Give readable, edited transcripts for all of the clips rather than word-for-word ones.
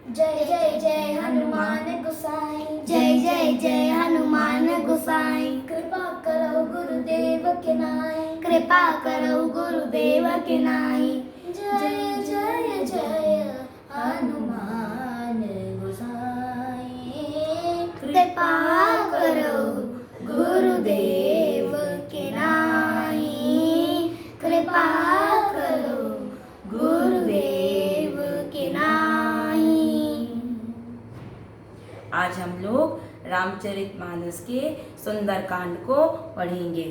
जय जय जय हनुमान गोसाई, जय जय जय हनुमान गोसाई। कृपा करो गुरुदेव के नाई, कृपा करो गुरुदेव के नाई। जय जय जय हनुमान गोसाई। कृपा करो गुरुदेव के नाई। कृपा करो गुरुदेव के नाई। आज हम लोग रामचरितमानस के सुंदरकांड को पढ़ेंगे।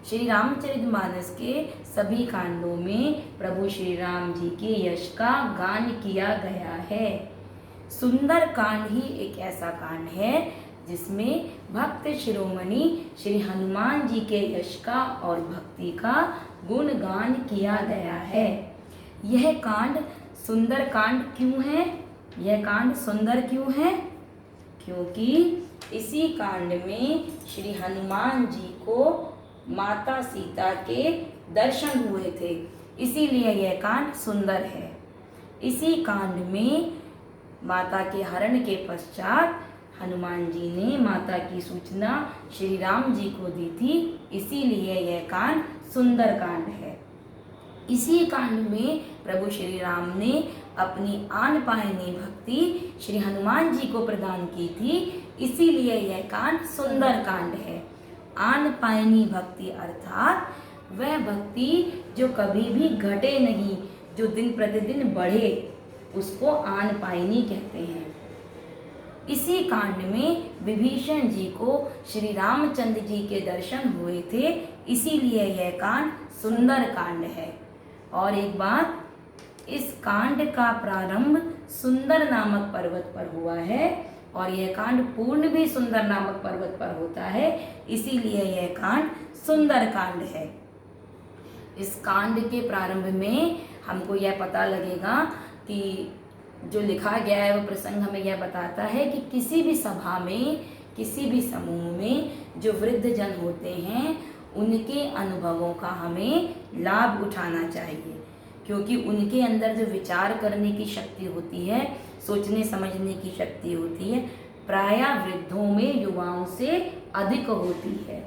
श्री रामचरितमानस के सभी कांडों में प्रभु श्री राम जी के यश का गान किया गया है। सुंदर कांड ही एक ऐसा कांड है जिसमें भक्त शिरोमणि श्री हनुमान जी के यश का और भक्ति का गुणगान किया गया है। यह कांड सुंदर कांड क्यों है? यह कांड सुंदर क्यों है? क्योंकि इसी कांड में श्री हनुमान जी को माता सीता के दर्शन हुए थे, इसीलिए यह कांड सुंदर है। इसी कांड में माता के हरण के पश्चात हनुमान जी ने माता की सूचना श्री राम जी को दी थी, इसीलिए यह कांड सुंदर कांड है। इसी कांड में प्रभु श्री राम ने अपनी आन पायनी भक्ति श्री हनुमान जी को प्रदान की थी, इसीलिए यह कांड सुंदर कांड है। आन पायनी भक्ति अर्थात वह भक्ति जो कभी भी घटे नहीं, जो दिन प्रतिदिन बढ़े, उसको आन पायनी कहते हैं। इसी कांड में विभीषण जी को श्री रामचंद्र जी के दर्शन हुए थे, इसीलिए यह कांड सुंदर कांड है। और एक बात, इस कांड का प्रारंभ सुंदर नामक पर्वत पर हुआ है और यह कांड पूर्ण भी सुंदर नामक पर्वत पर होता है, इसीलिए यह कांड सुंदर कांड है। इस कांड के प्रारंभ में हमको यह पता लगेगा कि जो लिखा गया है वो प्रसंग हमें यह बताता है कि किसी भी सभा में, किसी भी समूह में जो वृद्ध जन होते हैं, उनके अनुभवों का हमें लाभ उठाना चाहिए, क्योंकि उनके अंदर जो विचार करने की शक्ति होती है, सोचने समझने की शक्ति होती है, प्रायः वृद्धों में युवाओं से अधिक होती है।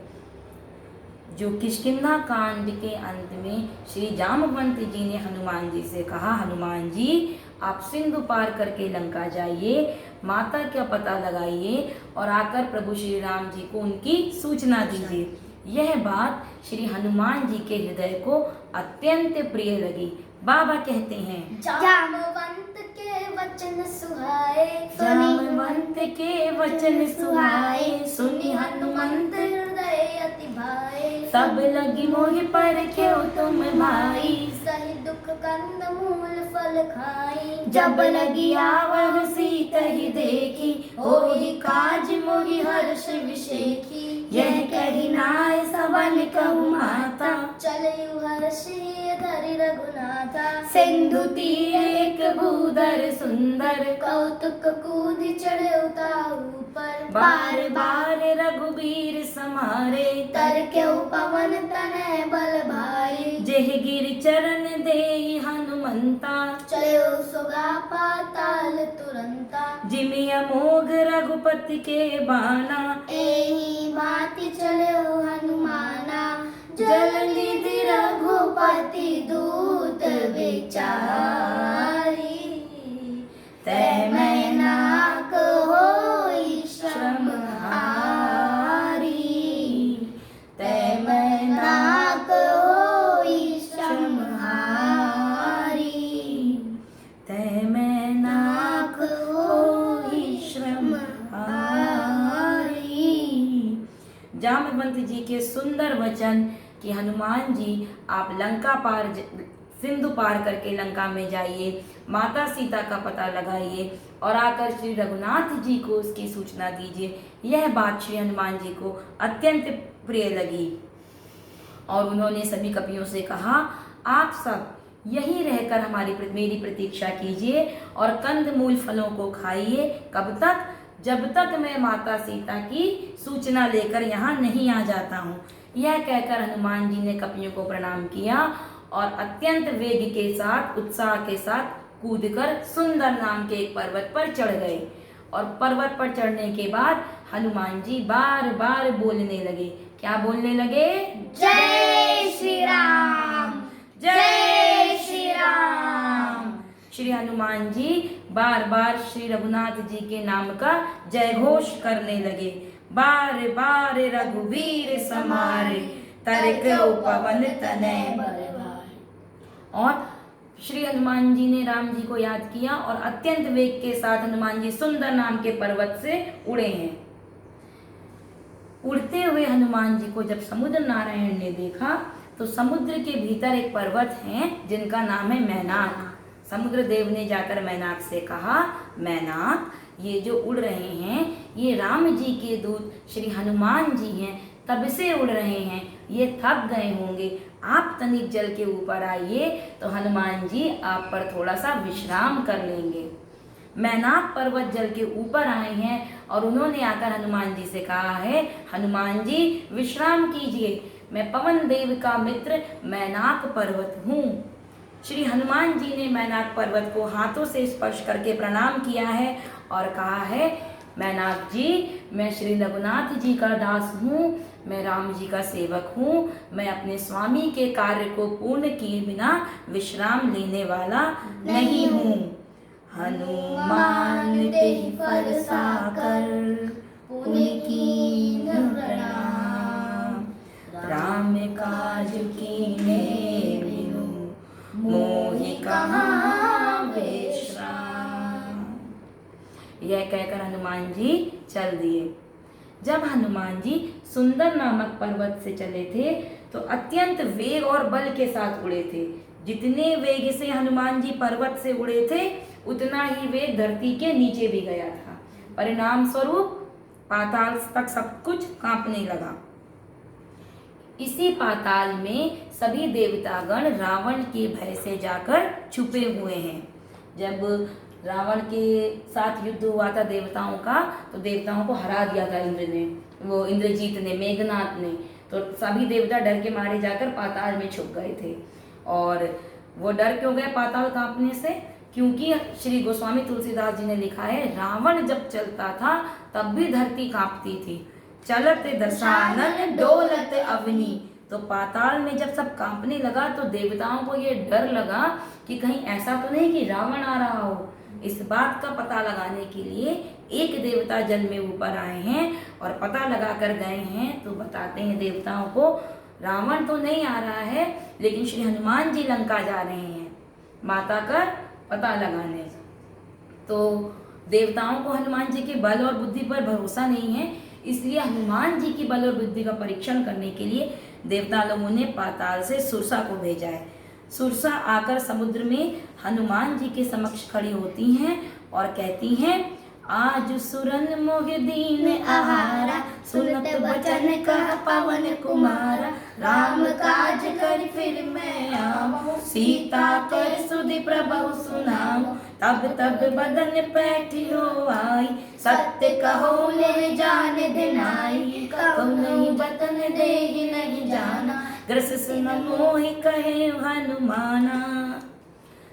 जो किष्किंधा कांड के अंत में श्री जामवंत जी ने हनुमान जी से कहा, हनुमान जी आप सिंधु पार करके लंका जाइए, माता का पता लगाइए और आकर प्रभु श्री राम जी को उनकी सूचना दीजिए। यह बात श्री हनुमान जी के हृदय को अत्यंत प्रिय लगी। बाबा कहते हैं, जामवंत के वचन सुहाए, जामवंत के वचन सुहाए, सुनि हनुमंत हृदय अति भाए। तब लगी मोहि परख्यो तुम भाई, सही दुख कंद मूल फल खाई। जब लगी आवह सीत ही देखी, होहि काज मोहि हर्ष विशेखी। यह कही नाय सबन कहु माता, चलयु हर्षि धरि रघुनाथा। सिंधु तीर एक भूधर सुंदर, कौतुक कूदि चढ़े उताऊ पर। बार बार रघुबीर समारे, तरक्यउ पवन तनय बल भाई। जेह गिर चरण देई हनुमंता, चलो सुगा पाताल तुरंता। जिमि अमोघ रघुपति के बाना, एहि भांति चलो हनुमाना। जलनिधि रघुपति दूत विचारी। तै मैं नाक होई श्रम हारी। तै मैं नाक होई श्रम हारी। तै मैं नाक होई श्रम हारी। जामवंत जी के सुंदर वचन कि हनुमान जी आप लंका पार, सिंधु पार करके लंका में जाइए, माता सीता का पता लगाइए और आकर श्री रघुनाथ जी को उसकी सूचना दीजिए। यह बात श्री हनुमान जी को अत्यंत प्रिय लगी और उन्होंने सभी कपियों से कहा, आप सब यहीं रहकर मेरी प्रतीक्षा कीजिए और कंद मूल फलों को खाइए। कब तक? जब तक मैं माता सीता की सूचना लेकर यहाँ नहीं आ जाता हूँ। यह कहकर हनुमान जी ने कपियों को प्रणाम किया और अत्यंत वेग के साथ, उत्साह के साथ कूदकर सुंदर नाम के एक पर्वत पर चढ़ गए। और पर्वत पर चढ़ने के बाद हनुमान जी बार बार बोलने लगे। क्या बोलने लगे? जय श्री राम, जय श्री राम। श्री हनुमान जी बार बार श्री रघुनाथ जी के नाम का जय घोष करने लगे। बार बार रघुवीर समारे, तरकौ पवन तनय बल भारे। और श्री हनुमान जी ने राम जी को याद किया और अत्यंत वेग के साथ हनुमान जी सुंदर नाम के पर्वत से उड़े हैं। उड़ते हुए हनुमान जी को जब समुद्र नारायण ने देखा तो समुद्र के भीतर एक पर्वत है जिनका नाम है मैनाक। समुद्र देव ने जाकर मैनाक से कहा, मैनाक, ये जो उड़ रहे हैं ये राम जी के दूत श्री हनुमान जी हैं, तब से उड़ रहे हैं, ये थक गए होंगे, आप तनिक जल के ऊपर आइए तो हनुमान जी आप पर थोड़ा सा विश्राम कर लेंगे। मैनाक पर्वत जल के ऊपर आए हैं और उन्होंने आकर हनुमान जी से कहा है, हनुमान जी विश्राम कीजिए, मैं पवन देव का मित्र मैनाक पर्वत हूँ। श्री हनुमान जी ने मैनाक पर्वत को हाथों से स्पर्श करके प्रणाम किया है और कहा है, मैनाक जी, मैं श्री रघुनाथ जी का दास हूँ, मैं राम जी का सेवक हूँ, मैं अपने स्वामी के कार्य को पूर्ण किए बिना विश्राम लेने वाला नहीं हूँ। हनुमान तेहि फरसाकर पुनि कीन्ह प्रणाम, राम काज कीन्हे बिनु मोहि कहाँ विश्राम। यह कहकर हनुमान जी चल दिए। जब हनुमान जी सुंदर नामक पर्वत से चले थे तो अत्यंत वेग और बल के साथ उड़े थे। जितने वेग से हनुमान जी पर्वत से उड़े थे उतना ही वेग धरती के नीचे भी गया था। परिणाम स्वरूप पाताल तक सब कुछ कांपने लगा। इसी पाताल में सभी देवतागण रावण के भय से जाकर छुपे हुए हैं। जब रावण के साथ युद्ध हुआ था देवताओं का, तो देवताओं को हरा दिया था इंद्र ने, वो इंद्रजीत ने, मेघनाथ ने। तो सभी देवता डर के मारे जाकर पाताल में छुप गए थे। और वो डर क्यों गए पाताल कांपने से? क्योंकि श्री गोस्वामी तुलसीदास जी ने लिखा है, रावण जब चलता था तब भी धरती कांपती थी, चलत दशानन डोलत अवनी। तो पाताल में जब सब कांपने लगा तो देवताओं को ये डर लगा कि कहीं ऐसा तो नहीं कि रावण आ रहा हो। इस बात का पता लगाने के लिए एक देवता जल में ऊपर आए हैं और पता लगा कर गए हैं। तो बताते हैं देवताओं को, रावण तो नहीं आ रहा है लेकिन श्री हनुमान जी लंका जा रहे हैं माता का पता लगाने। तो देवताओं को हनुमान जी के बल और बुद्धि पर भरोसा नहीं है, इसलिए हनुमान जी की बल और बुद्धि का परीक्षण करने के लिए देवता लोगों ने पाताल से सुरसा को भेजा है। सुरसा आकर समुद्र में हनुमान जी के समक्ष खड़ी होती हैं और कहती हैं, आज सुरन मोह दीन आहारा, सुनत बचन कह पवन कुमारा, राम काज कर फिर मैं आऊं, सीता कर सुधि प्रभु सुनाऊं, तब तब बदन पैठियो आई, सत्य कहो ले जान दिनाई, कहु नहीं बतन देहि नहीं जाना, ग्रस सुन मोहि कहे हनुमाना।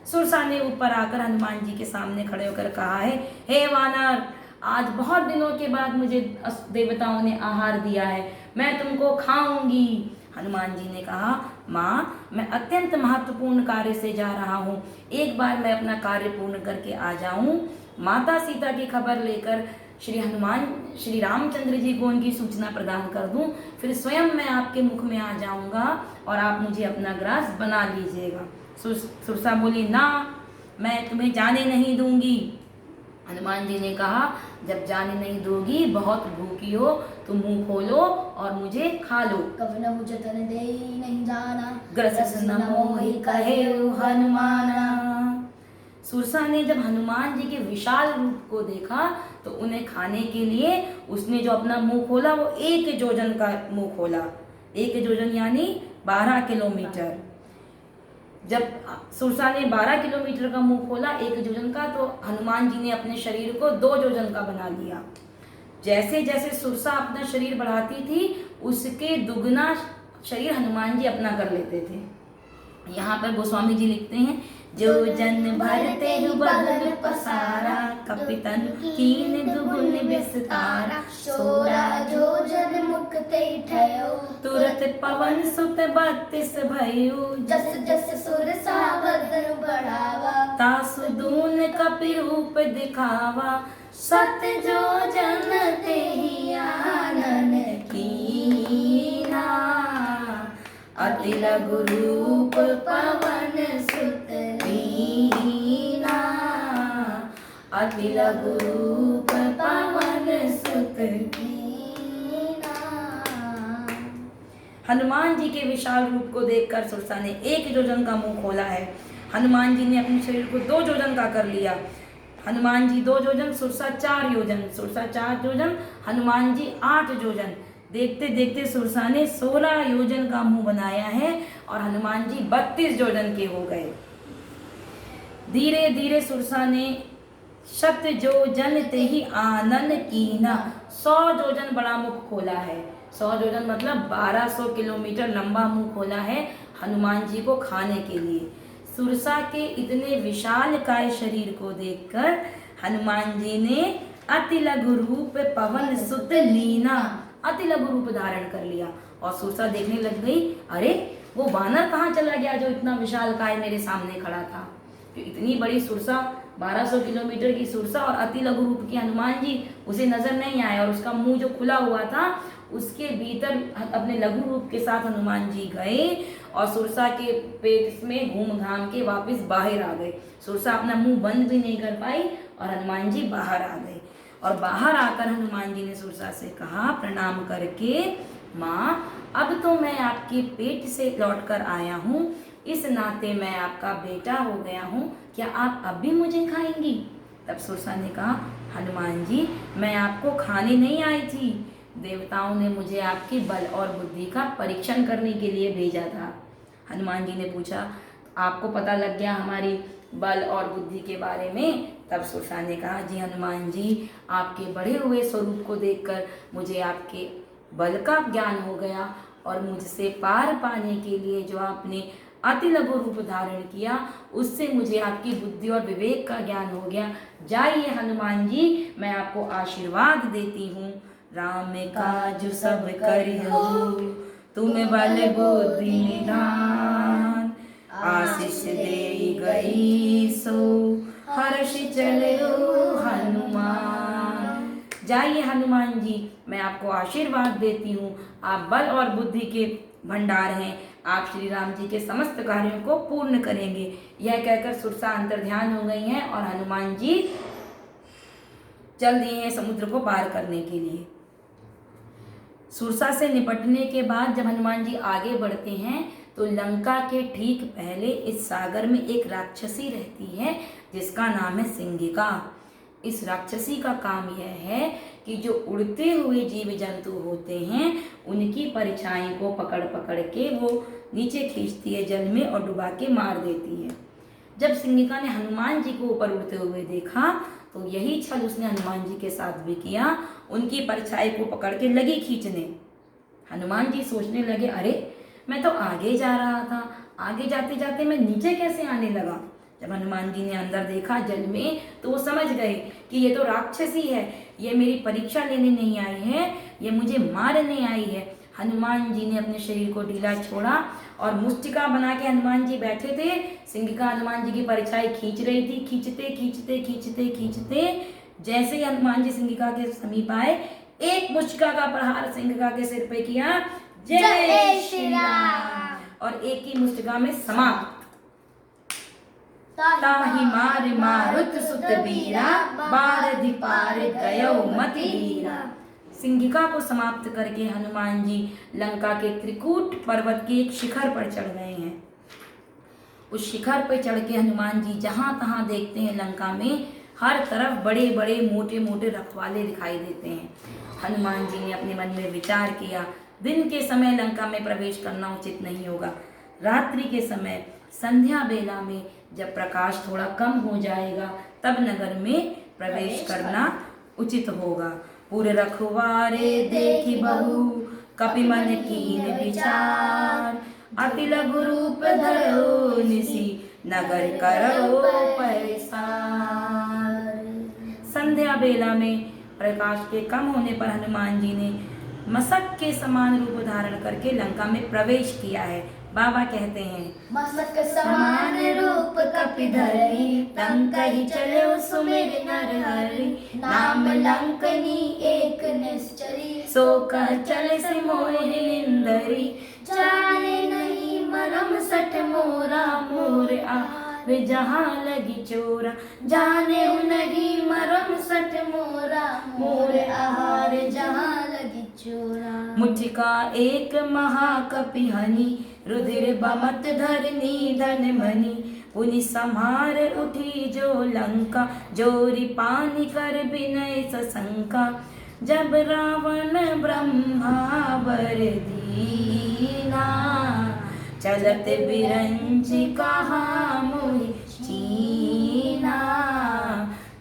सुरसा ने ऊपर आकर हनुमान जी के सामने खड़े होकर कहा है, हे वानर, आज बहुत दिनों के बाद मुझे देवताओं ने आहार दिया है, मैं तुमको खाऊंगी। हनुमान जी ने कहा, माँ, मैं अत्यंत महत्वपूर्ण कार्य से जा रहा हूँ, एक बार मैं अपना कार्य पूर्ण करके आ जाऊँ, माता सीता की खबर लेकर श्री रामचंद्र जी को उनकी सूचना प्रदान कर दूं, फिर स्वयं मैं आपके मुख में आ जाऊंगा और आप मुझे अपना ग्रास बना लीजिएगा। सुरसा बोली, ना, मैं तुम्हें जाने नहीं दूंगी। हनुमान जी ने कहा, जब जाने नहीं दोगी, बहुत भूखी हो तो मुंह खोलो और मुझे खा लो। कब न मुझे तन दे नहीं जाना, ग्रस न मोहि कहे हनुमाना। सुरसा ने जब हनुमान जी के विशाल रूप को देखा तो उन्हें खाने के लिए उसने जो अपना मुंह खोला वो 1 योजन का मुंह खोला। 1 योजन यानी 12 किलोमीटर। जब सुरसा ने 12 किलोमीटर का मुंह खोला 1 योजन का, तो हनुमान जी ने अपने शरीर को 2 योजन का बना लिया। जैसे जैसे सुरसा अपना शरीर बढ़ाती थी उसके दुगना शरीर हनुमान जी अपना कर लेते थे। यहाँ पर गोस्वामी जी लिखते हैं जो जन भरते बदन पसारा, कपितन कीन दुगुन विस्तारा, 16 योजन मुक्ते ठयो, तुरत पवन सुत 32 भयउ, जस जस सुर सावदन बढ़ावा, तासु दून कपि रूप दिखावा, सत जो जन तेहि आनन कीना, अति लघु रूप पवन सुत लीना, अति लघु रूप पवन सुत लीना। हनुमान जी के विशाल रूप को देखकर सुरसा ने 1 योजन का मुंह खोला है। हनुमान जी ने अपने शरीर को 2 योजन का कर लिया। हनुमान जी 2 योजन, सुरसा 4 योजन, सुरसा 4 योजन, हनुमान जी 8 योजन। देखते देखते सुरसा ने 16 योजन का मुंह बनाया है और हनुमान जी 32 योजन के हो गए। धीरे धीरे सुरसा ने 100 योजन तेहि आनन कीना, 100 योजन बड़ा मुख खोला है। 100 योजन मतलब 1200 किलोमीटर लंबा मुंह खोला है हनुमान जी को खाने के लिए। सुरसा के इतने विशाल काय शरीर को देखकर हनुमान जी ने अति लघु रूप पवन सुत लीना, अति लघु रूप धारण कर लिया। और सुरसा देखने लग गई, अरे वो वानर कहाँ चला गया जो इतना विशाल काय मेरे सामने खड़ा था। तो इतनी बड़ी सुरसा, 1200 किलोमीटर की सुरसा और अति लघु रूप की हनुमान जी उसे नजर नहीं आए, और उसका मुंह जो खुला हुआ था उसके भीतर अपने लघु रूप के साथ हनुमान जी गए और सुरसा के पेट में घूम घाम के वापस बाहर आ गए। सुरसा अपना मुंह बंद भी नहीं कर पाई और हनुमान जी बाहर आ गए। और बाहर आकर हनुमान जी ने सुरसा से कहा प्रणाम करके, माँ अब तो मैं आपके पेट से लौटकर आया हूँ, इस नाते मैं आपका बेटा हो गया हूँ, क्या आप अब भी मुझे खाएंगी? तब सुरसा ने कहा, हनुमान जी मैं आपको खाने नहीं आई थी, देवताओं ने मुझे आपके बल और बुद्धि का परीक्षण करने के लिए भेजा था। हनुमान जी ने पूछा, आपको पता लग गया हमारी बल और बुद्धि के बारे में? तब सुरसा ने कहा, जी हनुमान जी, आपके बढ़े हुए स्वरूप को देखकर मुझे आपके बल का ज्ञान हो गया और मुझसे पार पाने के लिए जो आपने अति लघु रूप धारण किया उससे मुझे आपकी बुद्धि और विवेक का ज्ञान हो गया। जाइए हनुमान जी, मैं आपको आशीर्वाद देती हूँ। राम काज सब करियो, तुम बल बुद्धि निधान, आशीष दे गई सो हर्ष चलो हनुमान। जाइए हनुमान जी, मैं आपको आशीर्वाद देती हूँ, आप बल और बुद्धि के भंडार हैं, आप श्री राम जी के समस्त कार्यों को पूर्ण करेंगे। यह कहकर सुरसा अंतर्ध्यान हो गई हैं और हनुमान जी चल दिए हैं समुद्र को पार करने के लिए। सुरसा से निपटने के बाद जब हनुमान जी आगे बढ़ते हैं तो लंका के ठीक पहले इस सागर में एक राक्षसी रहती है जिसका नाम है सिंगिका। इस राक्षसी का काम यह है कि जो उड़ते हुए जीव जंतु होते हैं उनकी परछाई को पकड़ पकड़ के वो नीचे खींचती है जल में और डुबा के मार देती है। जब सिंगिका ने हनुमान जी को ऊपर उड़ते हुए देखा तो यही छल उसने हनुमान जी के साथ भी किया, उनकी परछाई को पकड़ के लगी खींचने। हनुमान जी सोचने लगे, अरे मैं तो आगे जा रहा था, आगे जाते जाते मैं नीचे कैसे आने लगा। जब हनुमान जी ने अंदर देखा जल में तो वो समझ गए कि ये तो राक्षसी है, ये मेरी परीक्षा लेने नहीं आई है, ये मुझे मारने आई है। हनुमान जी ने अपने शरीर को ढीला छोड़ा और मुष्टिका बना के हनुमान जी बैठे थे। सिंगिका हनुमान जी की परछाई खींच रही थी। खींचते खींचते खींचते खींचते जैसे ही हनुमान जी सिंगिका के समीप आए, एक मुष्टिका का प्रहार सिंगिका के सिर पे किया, जय श्री राम, और एक ही मुष्टिका में समाप्त। ताहि मार मारुत सुत बीरा, बारधि पार गयो मति धीरा। सिंगिका को समाप्त करके हनुमान जी लंका के त्रिकूट पर्वत के एक शिखर पर चढ़ गए हैं। उस शिखर पर चढ़ के हनुमान जी जहाँ तहाँ देखते हैं लंका में हर तरफ बड़े बड़े मोटे मोटे रखवाले दिखाई देते हैं। हनुमान जी ने अपने मन में विचार किया, दिन के समय लंका में प्रवेश करना उचित नहीं होगा, रात्रि के समय संध्या बेला में जब प्रकाश थोड़ा कम हो जाएगा तब नगर में प्रवेश करना उचित होगा। पुर रखवारे देखी बहु, कपि मन कीन विचार, अति लघु रूप धरो निसी, नगर करो परेशान। संध्या बेला में प्रकाश के कम होने पर हनुमान जी ने मशक के समान रूप धारण करके लंका में प्रवेश किया है। बाबा कहते हैं, मस्तक समान रूप कपिधरि, लंका ही चले सुमिर नर हरि, नाम लंकनी एक निश्चरी, सो कह चले से मोहिनींदरी, जाने नहीं मरम सठ मोरा, मोर आ वे जहाँ लगी चोरा, जाने नहीं मरम सठ मोरा, मोर आहार जहाँ लगी चोरा। मुझका एक महाकपि हनि, रुधिर बमत धरनी धन मनि, पुनि संहार उठी जो लंका, जोरी पानी कर विनय सशंका, जब रावण ब्रह्मावर दीना, चलत बिरंच कहा मोहि चीना,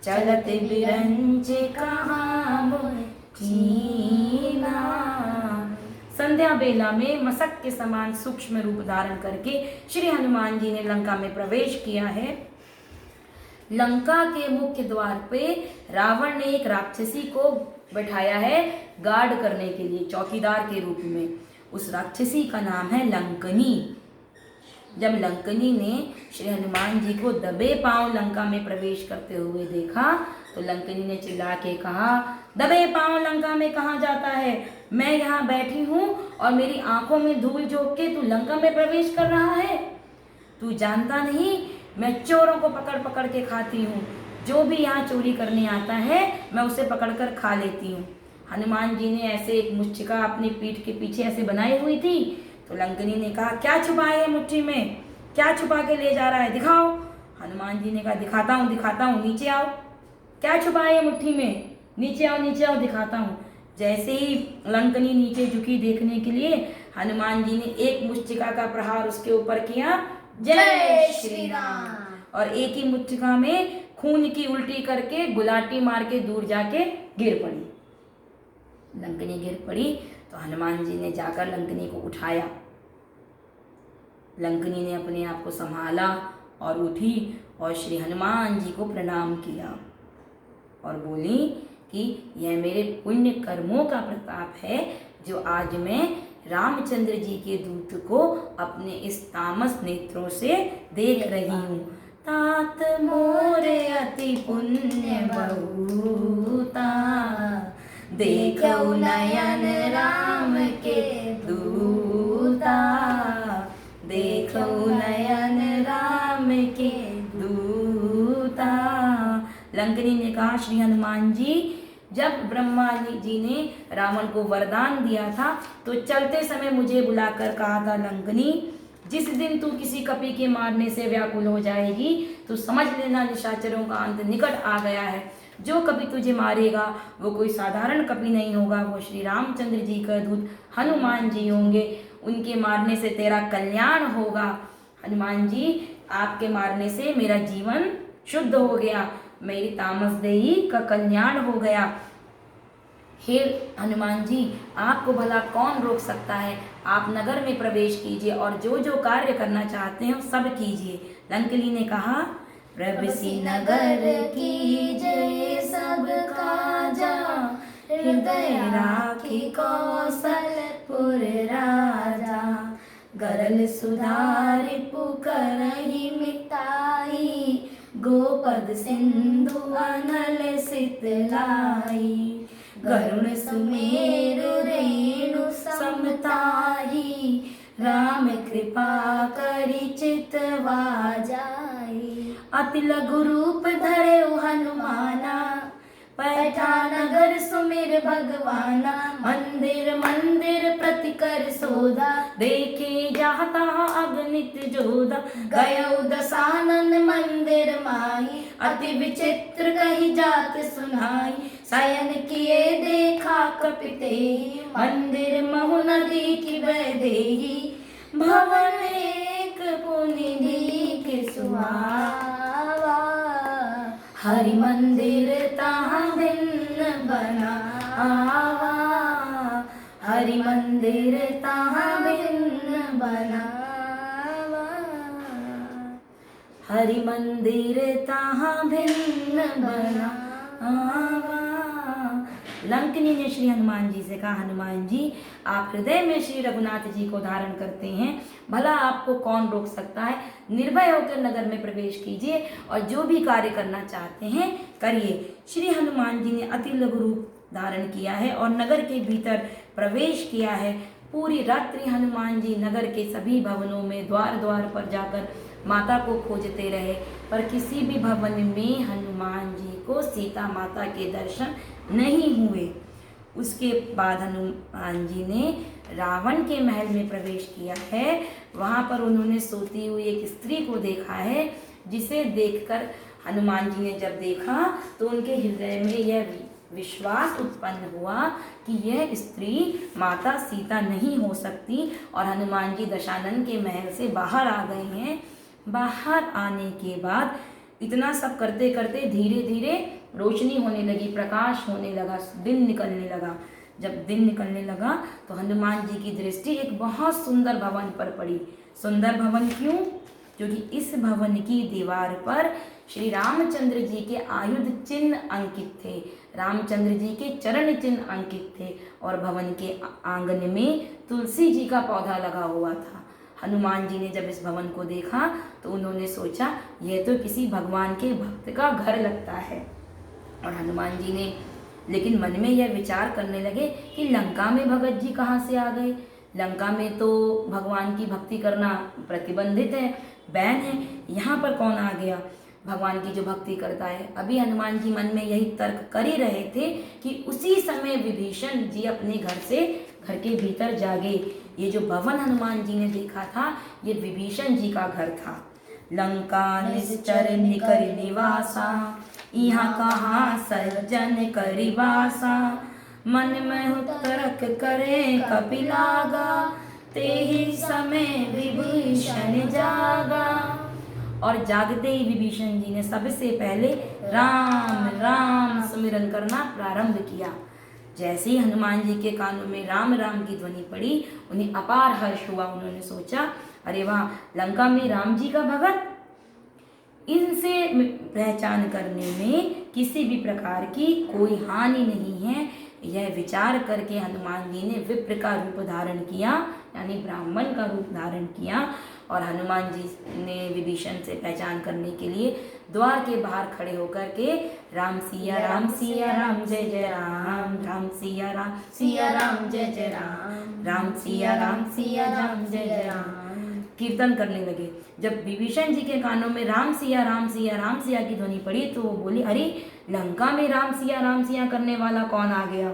चलत बिरंच कहा मोहि चीना। संध्या बेला में मशक के समान सूक्ष्म रूप धारण करके श्री हनुमान जी ने लंका में प्रवेश किया है। लंका के मुख्य द्वार पे रावण ने एक राक्षसी को बैठाया है गार्ड करने के लिए, चौकीदार के रूप में। उस राक्षसी का नाम है लंकनी। जब लंकनी ने श्री हनुमान जी को दबे पांव लंका में प्रवेश करते हुए देखा तो लंकनी ने चिल्ला के कहा, दबे पांव लंका में कहाँ जाता है? मैं यहाँ बैठी हूँ और मेरी आंखों में धूल झोंक के तू लंका में प्रवेश कर रहा है? तू जानता नहीं मैं चोरों को पकड़ पकड़ के खाती हूँ, जो भी यहाँ चोरी करने आता है मैं उसे पकड़ कर खा लेती हूँ। हनुमान जी ने ऐसे एक मुच्छिका अपनी पीठ के पीछे ऐसे बनाई हुई थी, तो लंकनी ने कहा, क्या छुपाए है मुट्ठी में, क्या छुपा के ले जा रहा है, दिखाओ। हनुमान जी ने कहा, दिखाता हूँ, नीचे आओ। क्या छुपाए है मुट्ठी में, नीचे आओ, दिखाता हूँ। जैसे ही लंकनी नीचे झुकी देखने के लिए, हनुमान जी ने एक मुच्छिका का प्रहार उसके ऊपर किया, जय श्री राम। और एक ही मुच्छिका में खून की उल्टी करके गुलाटी मार के दूर जाके गिर पड़ी। लंकनी गिर पड़ी तो हनुमान जी ने जाकर लंकनी को उठाया। लंकनी ने अपने आप को संभाला और उठी और श्री हनुमान जी को प्रणाम किया और बोली कि यह मेरे पुण्य कर्मों का प्रताप है जो आज मैं रामचंद्र जी के दूत को अपने इस तामस नेत्रों से देख रही हूँ। तात मोरे अति पुण्य बहुता, देखो नयन राम के दूता, देखो नयन राम के दूता। लंकनी ने कहा, श्री हनुमान जी, जब ब्रह्मा जी ने रावण को वरदान दिया था तो चलते समय मुझे बुलाकर कहा था, लंकनी जिस दिन तू किसी कपि के मारने से व्याकुल हो जाएगी तो समझ लेना निशाचरों का अंत निकट आ गया है। जो कपि तुझे मारेगा वो कोई साधारण कपि नहीं होगा, वो श्री रामचंद्र जी का दूत हनुमान जी होंगे। उनके मारने से तेरा कल्याण होगा। हनुमान जी, आपके मारने से मेरा जीवन शुद्ध हो गया, मेरी तामसदेही का कल्याण हो गया। हे हनुमान जी, आपको भला कौन रोक सकता है? आप नगर में प्रवेश कीजिए और जो जो कार्य करना चाहते हैं सब कीजिए। लंकनी ने कहा, प्रभसी नगर की जय सब काजा, हृदय राखी कौशलपुर राजा, गरल सुधारि पुकरहि मिताई, गोपद सिंधु अनल सितलाई, गरुण सुमेरु रेणु समताही, राम कृपा करि चितवा जाई, अति लघु रूप धरऊ हनुमाना, पैठा नगर सुमिर भगवाना, मंदिर मंदिर प्रति कर सोधा, देखे जहाँ तहाँ अगणित जोधा, गयौ दसानन मंदिर माही, अति विचित्र कही जात सुनाई, शयन किए देखा कपितेहि, मंदिर महु नदी की वैदेही, भवन एक पुनि दीख सुहावा, हरि मंदिर तहाँ भिन्न बनावा, हरि मंदिर तहाँ भिन्न बनावा। हरि मंदिर तहाँ भिन्न बनावा। लंकिनी ने श्री हनुमान जी से कहा, हनुमान जी आप हृदय में श्री रघुनाथ जी को धारण करते हैं, भला आपको कौन रोक सकता है। निर्भय होकर नगर में प्रवेश कीजिए और जो भी कार्य करना चाहते हैं करिए। श्री हनुमान जी ने अति लघु रूप धारण किया है और नगर के भीतर प्रवेश किया है। पूरी रात्रि हनुमान जी नगर के सभी भवनों में द्वार द्वार पर जाकर माता को खोजते रहे, पर किसी भी भवन में हनुमान जी को सीता माता के दर्शन नहीं हुए। उसके बाद हनुमान जी ने रावण के महल में प्रवेश किया है। वहाँ पर उन्होंने सोती हुई एक स्त्री को देखा है, जिसे देखकर हनुमान जी ने जब देखा तो उनके हृदय में यह विश्वास उत्पन्न हुआ कि यह स्त्री माता सीता नहीं हो सकती, और हनुमान जी दशानन के महल से बाहर आ गए हैं। बाहर आने के बाद इतना सब करते करते धीरे धीरे रोशनी होने लगी, प्रकाश होने लगा, दिन निकलने लगा। जब दिन निकलने लगा तो हनुमान जी की दृष्टि एक बहुत सुंदर भवन पर पड़ी। सुंदर भवन क्यों? क्योंकि इस भवन की दीवार पर श्री रामचंद्र जी के आयुध चिन्ह अंकित थे, रामचंद्र जी के चरण चिन्ह अंकित थे, और भवन के आंगन में तुलसी जी का पौधा लगा हुआ था। हनुमान जी ने जब इस भवन को देखा तो उन्होंने सोचा यह तो किसी भगवान के भक्त का घर लगता है। और हनुमान जी ने लेकिन मन में यह विचार करने लगे कि लंका में भगत जी कहाँ से आ गए। लंका में तो भगवान की भक्ति करना प्रतिबंधित है, बैन है, यहाँ पर कौन आ गया भगवान की जो भक्ति करता है। अभी हनुमान जी मन में यही तर्क कर ही रहे थे कि उसी समय विभीषण जी अपने घर के भीतर जागे। ये जो भवन हनुमान जी ने देखा था ये विभीषण जी का घर था। लंका निश्चर निकर निवासा, यहाँ कहाँ सज्जन करिवासा, मन में तर्क करे कपिलागा, ते ही समय विभीषण जागा। और जागते ही विभीषण जी ने सबसे पहले राम राम सुमिरन करना प्रारंभ किया। जैसे ही हनुमान जी के कानों में राम राम की ध्वनि पड़ी, उन्हें अपार हर्ष हुआ। उन्होंने सोचा अरे वाह, लंका में राम जी का भगत, इनसे पहचान करने में किसी भी प्रकार की कोई हानि नहीं है। यह विचार करके हनुमान जी ने विप्र का रूप धारण किया, यानी ब्राह्मण का रूप धारण किया, और हनुमान जी ने विभीषण से पहचान करने के लिए द्वार के बाहर खड़े होकर के राम सिया राम जय जय राम, राम सिया राम जय जय राम, राम सिया राम जय जय राम कीर्तन करने लगे। जब विभीषण जी के कानों में राम सिया की ध्वनि पड़ी तो वो बोली अरे लंका में राम सिया करने वाला कौन आ गया।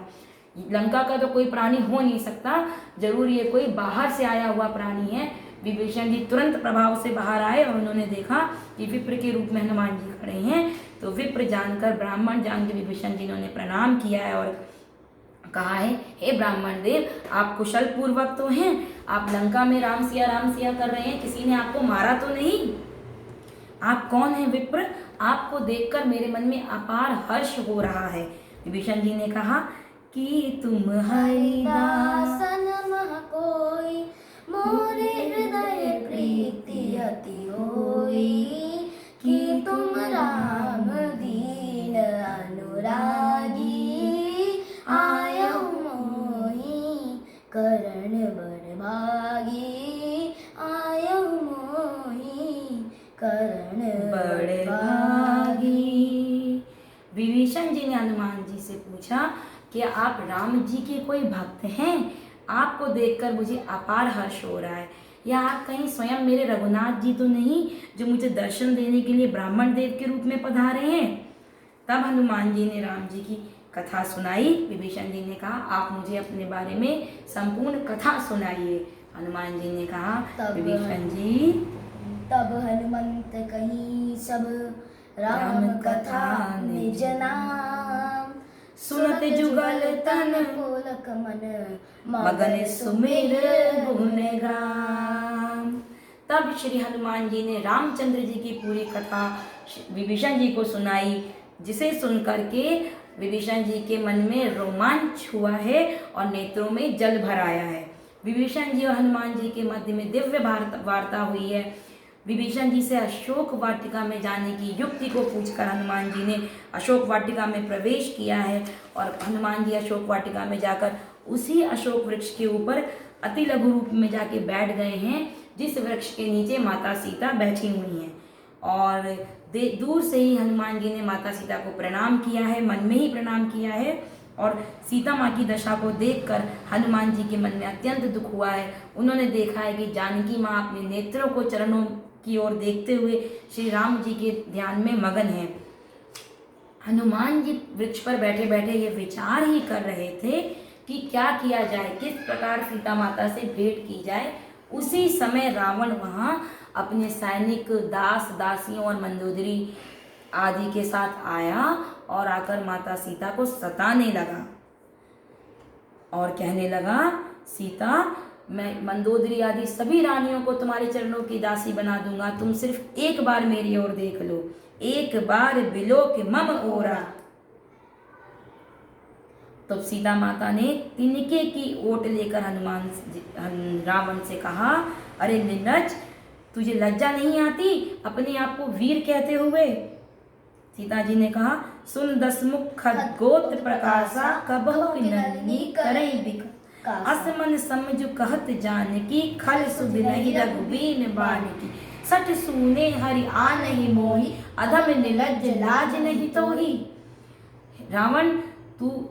लंका का तो कोई प्राणी हो नहीं सकता, जरूर ये कोई बाहर से आया हुआ प्राणी है। विभीषण जी तुरंत प्रभाव से बाहर आए और उन्होंने देखा कि विप्र के रूप में हनुमान जी खड़े हैं। तो विप्र जानकर, ब्राह्मण जान के विभीषण जी ने प्रणाम किया है और कहा है, हे ब्राह्मण देव, आप कुशल पूर्वक तो हैं, आप लंका में राम सिया कर रहे हैं, किसी ने आपको मारा तो नहीं? आप कौन हैं विप्र? आपको देखकर मेरे मन में अपार हर्ष हो रहा है। विभीषण जी ने कहा कि तुम हरिदासन मह कोई, मोरे हृदय प्रीति अति होई, कि तुम राम दीन अनुरागी, आयौ मोहि करण बड़भागी, आयौ मोहि करण बड़भागी। विभीषण जी ने हनुमान जी से पूछा कि आप राम जी के कोई भक्त हैं? आपको देखकर मुझे अपार हर्ष हो रहा है। या आप कहीं स्वयं मेरे रघुनाथ जी तो नहीं, जो मुझे दर्शन देने के लिए ब्राह्मण देव के रूप में पधारे हैं? तब हनुमान जी ने राम जी की कथा सुनाई। विभीषण जी ने कहा आप मुझे अपने बारे में संपूर्ण कथा सुनाइए। हनुमान जी ने कहा विभीषण जी, तब हनुमंत कहीं सब राम कथा निज नाम, सुनत जुगल तन पुलक मन मगन सुमिर गुणगान। तब श्री हनुमान जी ने रामचंद्र जी की पूरी कथा विभीषण जी को सुनाई, जिसे सुनकर के विभीषण जी के मन में रोमांच हुआ है और नेत्रों में जल भर आया है। विभीषण जी और हनुमान जी के मध्य में दिव्य वार्ता हुई है। विभीषण जी से अशोक वाटिका में जाने की युक्ति को पूछकर हनुमान जी ने अशोक वाटिका में प्रवेश किया है और हनुमान जी अशोक वाटिका में जाकर उसी अशोक वृक्ष के ऊपर अति लघु रूप में जाके बैठ गए हैं जिस वृक्ष के नीचे माता सीता बैठी हुई हैं। और दूर से ही हनुमान जी ने माता सीता को प्रणाम किया है, मन में ही प्रणाम किया है। और सीता माँ की दशा को देखकर हनुमान जी के मन में अत्यंत दुख हुआ है। उन्होंने देखा है कि जानकी माँ अपने नेत्रों को चरणों की ओर देखते हुए श्री राम जी के ध्यान में मगन है। हनुमान जी वृक्ष पर बैठे बैठे ये विचार ही कर रहे थे कि क्या किया जाए, किस प्रकार सीता माता से भेंट की जाए। उसी समय रावण वहाँ अपने सैनिक दास दासियों और मंदोदरी आदि के साथ आया और आकर माता सीता को सताने लगा और कहने लगा, सीता मैं मंदोदरी आदि सभी रानियों को तुम्हारे चरणों की दासी बना दूंगा, तुम सिर्फ एक बार मेरी ओर देख लो, एक बार बिलोक मम ओरा। तो सीता माता ने तिनके की ओट लेकर रावण से कहा, अरे निर्लज्ज, तुझे लज्जा नहीं आती अपने आप को वीर कहते हुए। सीता जी ने कहा, सुन दसमुख खद्गोत्र प्रकाशा कबहु नलिनी करई बिक असमन समझु कहत जानकी खल सुध नहीं रघुबीन बानकी सठ सूने हरि आ नहीं मोही अधम निर्लज्ज लाज नहीं तोही। रावण, तू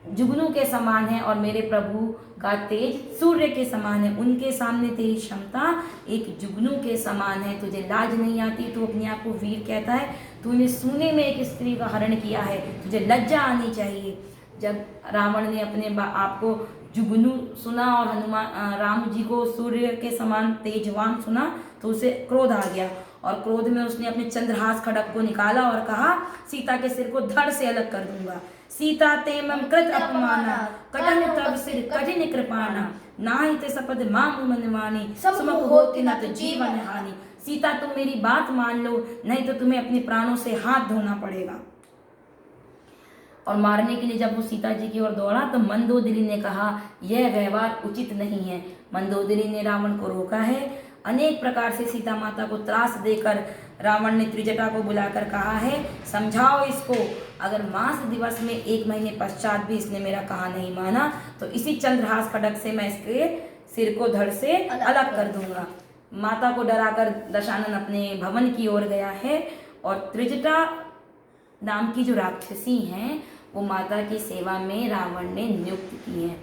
जुगनू के समान है और मेरे प्रभु का तेज सूर्य के समान है, उनके सामने तेरी क्षमता एक जुगनू के समान है, तुझे लाज नहीं आती, तू अपने आप को वीर कहता है, तूने सूने में एक स्त्री का हरण किया है, तुझे लज्जा आनी चाहिए। जब रावण ने अपने आप को जुगनू सुना और हनुमान राम जी को सूर्य के समान तेजवान सुना तो उसे क्रोध आ गया और क्रोध में उसने अपने चंद्रहास खड्ग को निकाला और कहा, सीता के सिर को धड़ से अलग कर दूंगा। सीता ते मम कृत अपमाना कटन तब सिर कठिन कृपाना नाहि ते सपद माम मनवानी समक होति न तो जीवन हानि। सीता तुम मेरी बात मान लो, नहीं तो तुम्हें अपने प्राणों से हाथ धोना पड़ेगा। और मारने के लिए जब वो सीता जी की ओर दौड़ा तो मंदोदरी ने कहा, यह व्यवहार उचित नहीं है। मंदोदरी ने रावण को रोका है। अनेक प्रकार से सीता माता को त्रास देकर रावण ने त्रिजटा को बुलाकर कहा है, समझाओ इसको, अगर मास दिवस में 1 महीने पश्चात भी इसने मेरा कहा नहीं माना तो इसी चंद्रहास खड्ग से मैं इसके सिर को धड़ से अलग कर दूंगा। माता को डराकर दशानन अपने भवन की ओर गया है और त्रिजटा नाम की जो राक्षसी हैं वो माता की सेवा में रावण ने नियुक्त की है।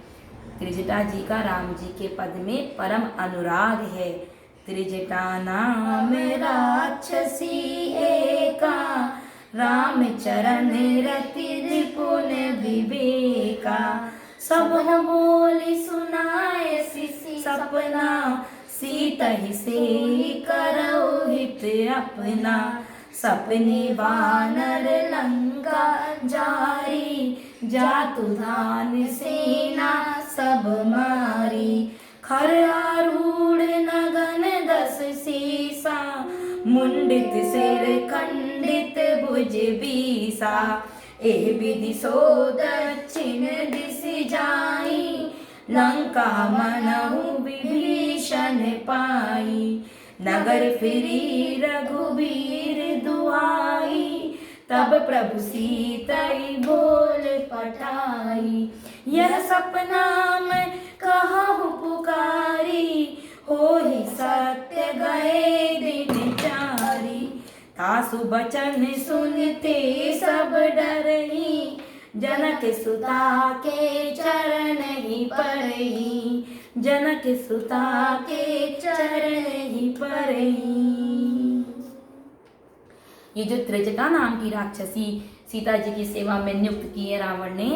त्रिजटा जी का राम जी के पद में परम अनुराग है। त्रिजटा नाम राक्षसी एका राम चरण रति निपुण विवेका सब बोली सुनाए सपना सीता ही से करो हित अपना सपने वानर लंका जारी जातु धान सेना सब मारी खर आरूढ़ नगन 10 सीसा मुंडित सिर खंडित भुज बीसा ए विधि सो दक्षिण दिश जाई लंका मनहु विभीषण पाई नगर फिरी रघुबीर दुआई तब प्रभु सीतई बोल पठाई यह सपना मैं कहूँ पुकारी हो ही सत्य गए दिन चारी तासु बचन सुनते सब डरही जनक सुता के चरण ही परही जनक सुता के चरण ही परही। ये जो त्रिजटा नाम की राक्षसी सीता जी की सेवा में नियुक्त की है रावण ने,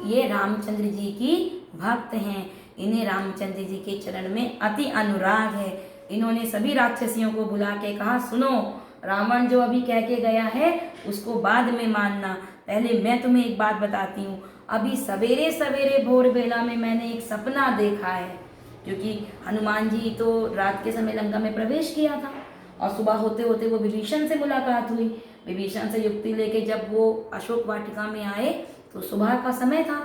ये रामचंद्र जी की भक्त हैं। इन्हें रामचंद्र जी के चरण में अति अनुराग है। इन्होंने सभी राक्षसियों को बुला के कहा, सुनो, रावण जो अभी कह के गया है उसको बाद में मानना, पहले मैं तुम्हें एक बात बताती हूँ। अभी सवेरे सवेरे भोर बेला में मैंने एक सपना देखा है, क्योंकि हनुमान जी तो रात के समय लंका में प्रवेश किया था और सुबह होते होते वो विभीषण से मुलाकात हुई। विभीषण से युक्ति लेके जब वो अशोक वाटिका में आए तो सुबह का समय था।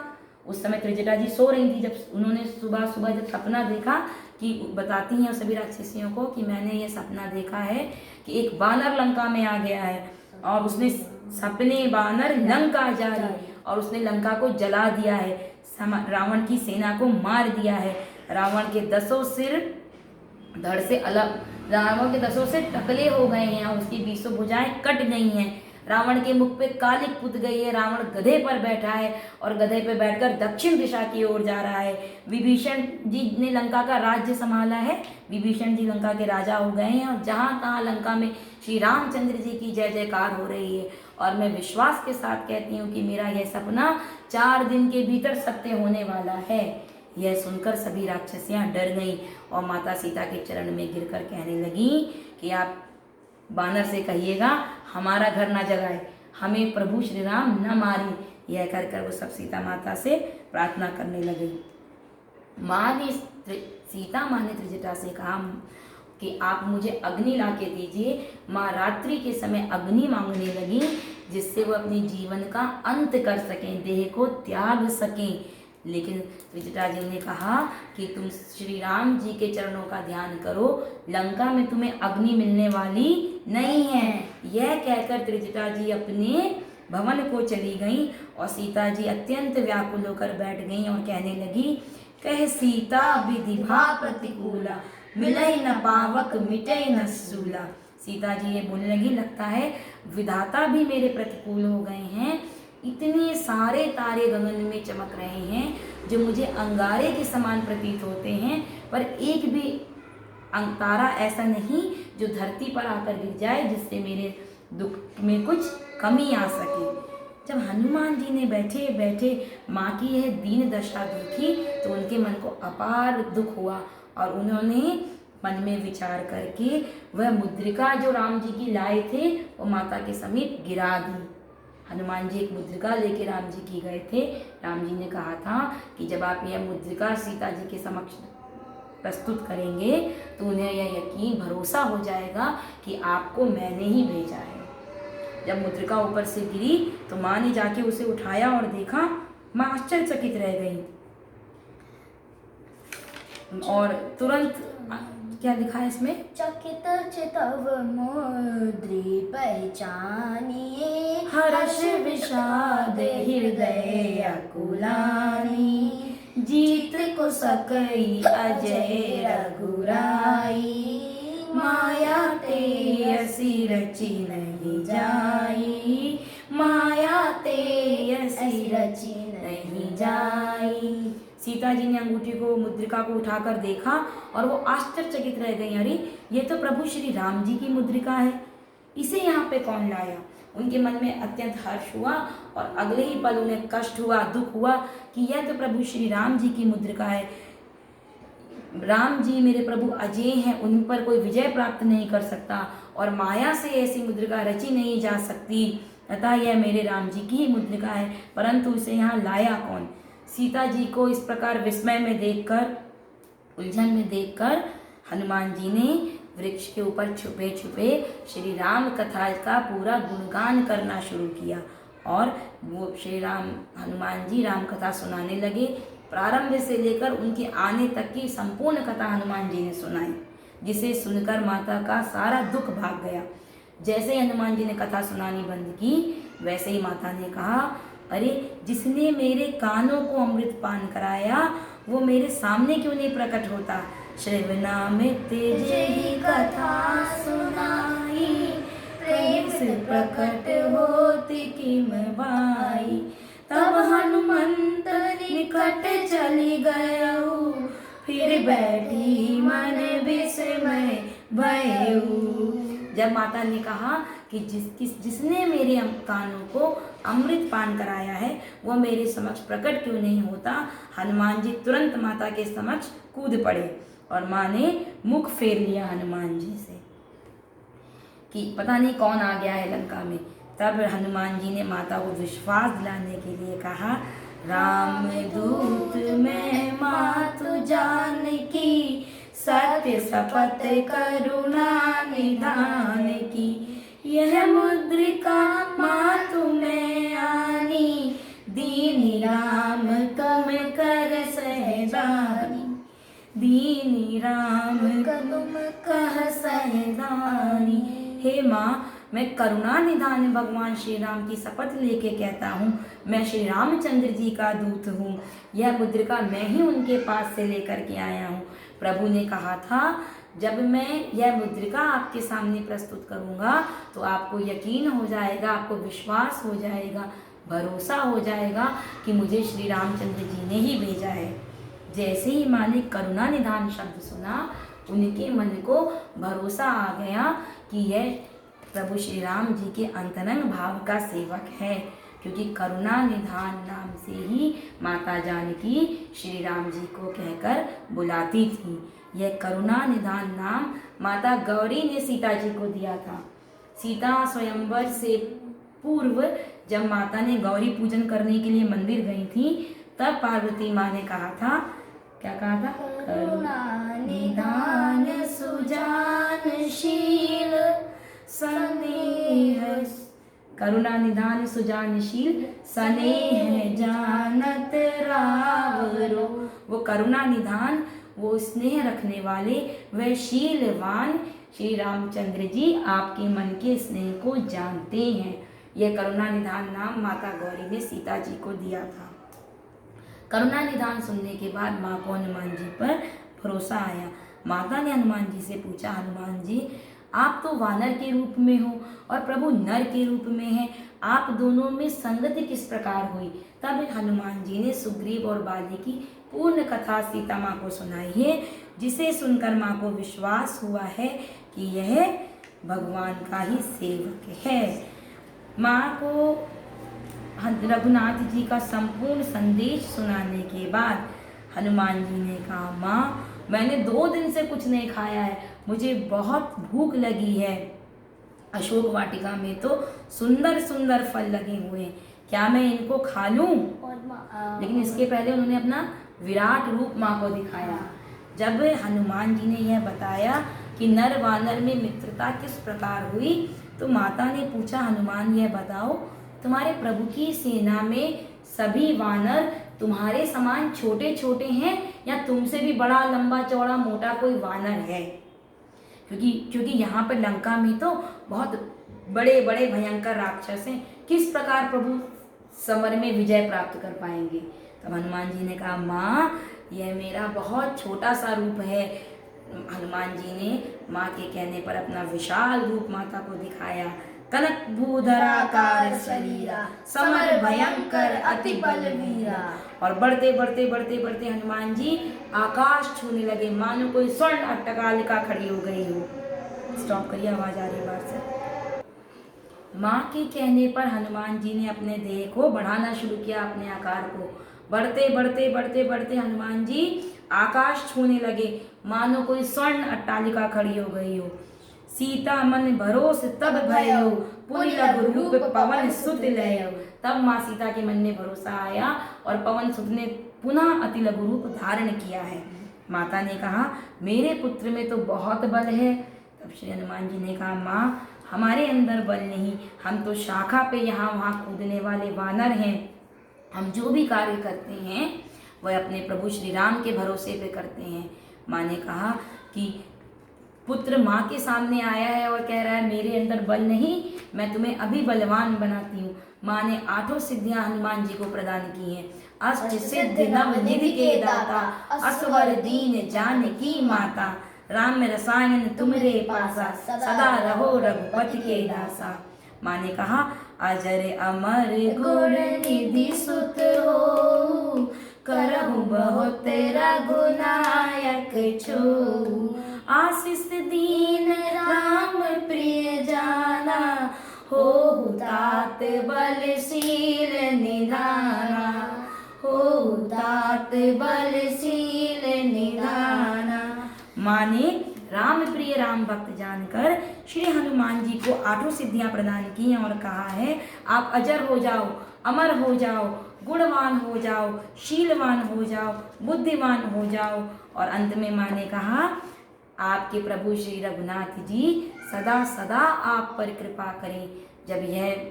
उस समय त्रिजटा जी सो रही थी। जब उन्होंने सुबह सुबह जब सपना देखा कि बताती हैं सभी राक्षसियों को कि मैंने ये सपना देखा है कि एक बानर लंका में आ गया है और उसने सपने बानर लंका जारी और उसने लंका को जला दिया है, रावण की सेना को मार दिया है। रावण के 10 सिर धड़ से अलग, रावण के 10 सिर टकले हो गए हैं और उसकी 20 भुजाएं कट गई हैं। रावण के मुख पे कालिक पुत गई है। रावण गधे पर बैठा है और गधे पे बैठकर दक्षिण दिशा की ओर जा रहा है। विभीषण जी ने लंका का राज्य संभाला है। विभीषण जी लंका के राजा हो गए हैं और जहाँ तहाँ लंका में श्री रामचंद्र जी की जय जयकार हो रही है। और मैं विश्वास के साथ कहती हूँ कि मेरा यह सपना 4 दिन के भीतर सत्य होने वाला है। यह सुनकर सभी राक्षसियाँ डर गईं और माता सीता के चरण में गिरकर कहने लगी कि आप बानर से कहिएगा हमारा घर ना जगाए, हमें प्रभु श्री राम न मारे। यह कर वो सब सीता माता से प्रार्थना करने लगी। सीता माँ ने त्रिजटा से कहा कि आप मुझे अग्नि ला के दीजिए। माँ रात्रि के समय अग्नि मांगने लगी जिससे वो अपने जीवन का अंत कर सकें, देह को त्याग सकें। लेकिन त्रिजटा जी ने कहा कि तुम श्री राम जी के चरणों का ध्यान करो, लंका में तुम्हें अग्नि मिलने वाली नहीं है। यह कहकर त्रिजटा जी अपने भवन को चली गईं और सीता जी अत्यंत व्याकुल होकर बैठ गईं और कहने लगी, कह सीता विधिभा प्रतिकूला, मिलई न पावक मिटई न सूला। सीता जी ये बोलने लगी, लगता है विधाता भी मेरे प्रतिकूल हो गए हैं। इतने सारे तारे गगन में चमक रहे हैं जो मुझे अंगारे के समान प्रतीत होते हैं, पर एक भी तारा ऐसा नहीं जो धरती पर आकर गिर जाए जिससे मेरे दुख में कुछ कमी आ सके। जब हनुमान जी ने बैठे बैठे माँ की यह दीन दशा देखी तो उनके मन को अपार दुख हुआ और उन्होंने मन में विचार करके वह मुद्रिका जो राम जी की लाए थे वो माता के समीप गिरा दी। हनुमान जी एक मुद्रिका लेके राम जी की गए थे। राम जी ने कहा था कि जब आप यह मुद्रिका सीता जी के समक्ष प्रस्तुत करेंगे तो उन्हें यह यकीन भरोसा हो जाएगा कि आपको मैंने ही भेजा है। जब मुद्रिका ऊपर से गिरी तो माँ ने जाके उसे उठाया और देखा। माँ आश्चर्यचकित रह गई और तुरंत क्या लिखा है इसमें, चकित चितव मुद्री पहचानिए, हर्ष विषाद हृदय अकुलानी, जीत को सकई अजय रघुराई, माया ते असी रची नहीं जाई, माया ते असी रची नहीं जाई। सीता जी ने अंगूठी को मुद्रिका को उठाकर देखा और वो आश्चर्यचकित रह गई, अरे ये तो प्रभु श्री राम जी की मुद्रिका है, इसे यहाँ पे कौन लाया। उनके मन में अत्यंत हर्ष हुआ और अगले ही पल उन्हें कष्ट हुआ, दुख हुआ कि यह तो प्रभु श्री राम जी की मुद्रिका है। राम जी मेरे प्रभु अजय हैं, उन पर कोई विजय प्राप्त नहीं कर सकता और माया से ऐसी मुद्रिका रची नहीं जा सकती, अतः यह मेरे राम जी की ही मुद्रिका है। परंतु इसे यहाँ लाया कौन। सीता जी को इस प्रकार विस्मय में देखकर, उलझन में देखकर हनुमान जी ने वृक्ष के ऊपर छुपे छुपे श्री राम कथा का पूरा गुणगान करना शुरू किया और वो श्री राम हनुमान जी राम कथा सुनाने लगे। प्रारंभ से लेकर उनके आने तक की संपूर्ण कथा हनुमान जी ने सुनाई, जिसे सुनकर माता का सारा दुख भाग गया। जैसे ही हनुमान जी ने कथा सुनानी बंद की वैसे ही माता ने कहा, अरे जिसने मेरे कानों को अमृत पान कराया वो मेरे सामने क्यों नहीं प्रकट होता। श्रवणा में तेजे ही कथा सुनाई, प्रेम से प्रकट होती किम बाई। तब हनुमंत निकट चली गयऊ, फिर बैठी मन विस्मय भयऊ। जब माता ने कहा कि जिसने मेरे कानों को अमृत पान कराया है वो मेरे समक्ष प्रकट क्यों नहीं होता। हनुमान जी तुरंत माता के समक्ष कूद पड़े और माँ ने मुख फेर लिया हनुमान जी से कि पता नहीं कौन आ गया है लंका में। तब हनुमान जी ने माता को विश्वास दिलाने के लिए कहा, राम दूत मैं मातु जानकी, सत्य शपथ करुणा निधान की। यह मुद्रिका मातु में आनी, दीन राम तुम कर सहजानी। दीन दीनी राम कदम कह सहदानी। हे माँ, मैं करुणा निधान भगवान श्री राम की शपथ लेके कहता हूँ, मैं श्री रामचंद्र जी का दूत हूँ। यह मुद्रिका मैं ही उनके पास से लेकर के आया हूँ। प्रभु ने कहा था, जब मैं यह मुद्रिका आपके सामने प्रस्तुत करूँगा तो आपको यकीन हो जाएगा, आपको विश्वास हो जाएगा, भरोसा हो जाएगा कि मुझे श्री रामचंद्र जी ने ही भेजा है। जैसे ही माँ ने करुणा निधान शब्द सुना, उनके मन को भरोसा आ गया कि यह प्रभु श्री राम जी के अंतरंग भाव का सेवक है, क्योंकि करुणा निधान नाम से ही माता जानकी श्री राम जी को कहकर बुलाती थी। यह करुणा निधान नाम माता गौरी ने सीता जी को दिया था। सीता स्वयंवर से पूर्व जब माता ने गौरी पूजन करने के लिए मंदिर गई थी, तब पार्वती माँ ने कहा था, क्या कहा था? करुणा निधान सुजानशील स्नेह, करुणा निधान सुजानशील स्नेह जानत रावरो। वो करुणा निधान, वो स्नेह रखने वाले, वह शीलवान श्री रामचंद्र जी आपके मन के स्नेह को जानते हैं। यह करुणा निधान नाम माता गौरी ने सीता जी को दिया था। करुणा निधान सुनने के बाद माँ को हनुमान जी पर भरोसा आया। माता ने हनुमान जी से पूछा, हनुमान जी, आप तो वानर के रूप में हो और प्रभु नर के रूप में हैं, आप दोनों में संगति किस प्रकार हुई? तब हनुमान जी ने सुग्रीव और बाली की पूर्ण कथा सीता माँ को सुनाई है, जिसे सुनकर माँ को विश्वास हुआ है कि यह भगवान का ही सेवक है। माँ को रघुनाथ जी का संपूर्ण संदेश सुनाने के बाद हनुमान जी ने कहा, माँ, मैंने 2 दिन से कुछ नहीं खाया है, मुझे बहुत भूख लगी है। अशोक वाटिका में तो सुंदर सुंदर फल लगे हुए हैं, क्या मैं इनको खा लूं? लेकिन इसके पहले उन्होंने अपना विराट रूप माँ को दिखाया। जब हनुमान जी ने यह बताया कि नर वानर में मित्रता किस प्रकार हुई, तो माता ने पूछा, हनुमान यह बताओ, तुम्हारे प्रभु की सेना में सभी वानर तुम्हारे समान छोटे छोटे हैं या तुमसे भी बड़ा लंबा चौड़ा मोटा कोई वानर है? क्योंकि यहाँ पर लंका में तो बहुत बड़े बड़े भयंकर राक्षस हैं, किस प्रकार प्रभु समर में विजय प्राप्त कर पाएंगे? तब हनुमान जी ने कहा, माँ, यह मेरा बहुत छोटा सा रूप है। हनुमान जी ने माँ के कहने पर अपना विशाल रूप माता को दिखाया। कनक भूधराकार शरीरा, समर भयंकर अति बलवीरा। और बढ़ते बढ़ते बढ़ते बढ़ते हनुमान जी आकाश छूने लगे, मानो कोई स्वर्ण अट्टकालिका खड़ी हो गई हो। स्टॉप करिए, आवाज आ रही है बाहर से। माँ के कहने पर हनुमान जी ने अपने देह को बढ़ाना शुरू किया, अपने आकार को। बढ़ते बढ़ते बढ़ते बढ़ते हनुमान जी आकाश छूने लगे, मानो कोई स्वर्ण अट्टालिका खड़ी हो गई हो। सीता मन भरोस तब भयो, पुनि लघु रूप पवन सुत लयो। तब माँ सीता के मन में भरोसा आया और पवन सुत ने पुनः अति लघु रूप धारण किया है। माता ने कहा, मेरे पुत्र में तो बहुत बल है। तब श्री हनुमान जी ने कहा, माँ, हमारे अंदर बल नहीं, हम तो शाखा पे यहाँ वहाँ कूदने वाले वानर हैं। हम जो भी कार्य करते हैं वह अपने प्रभु श्री राम के भरोसे पे करते हैं। माँ ने कहा कि पुत्र माँ के सामने आया है और कह रहा है मेरे अंदर बल नहीं, मैं तुम्हें अभी बलवान बनाती हूँ। माँ ने 8 सिद्धियाँ हनुमान जी को प्रदान की हैं। अष्ट सिद्धि नव निधि के दाता, असवर दीन जानकी माता। राम रसायन तुमरे पासा, सदा रहो रघुपति के दासा। माँ ने कहा, अजर अमर गुण निधि सुत हो, करहु बहुत रघुनायक छो। आशीष दीन राम प्रिय जाना, हो तात बलशील निधाना, हो तात बलशील निधाना। माँ ने राम प्रिय राम भक्त जानकर श्री हनुमान जी को 8 सिद्धियां प्रदान की हैं और कहा है, आप अजर हो जाओ, अमर हो जाओ, गुणवान हो जाओ, शीलवान हो जाओ, बुद्धिमान हो जाओ। और अंत में माँ ने कहा, आपके प्रभु श्री रघुनाथ जी सदा सदा आप पर कृपा करें। जब यह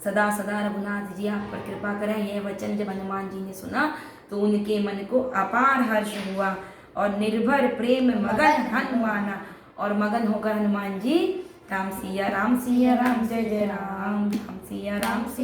सदा सदा रघुनाथ जी आप पर कृपा करें, यह वचन जब हनुमान जी ने सुना तो उनके मन को अपार हर्ष हुआ और निर्भर प्रेम मगन हनुमाना, और मगन होकर हनुमान जी राम सिया राम जय जय राम, राम सिया राम सिया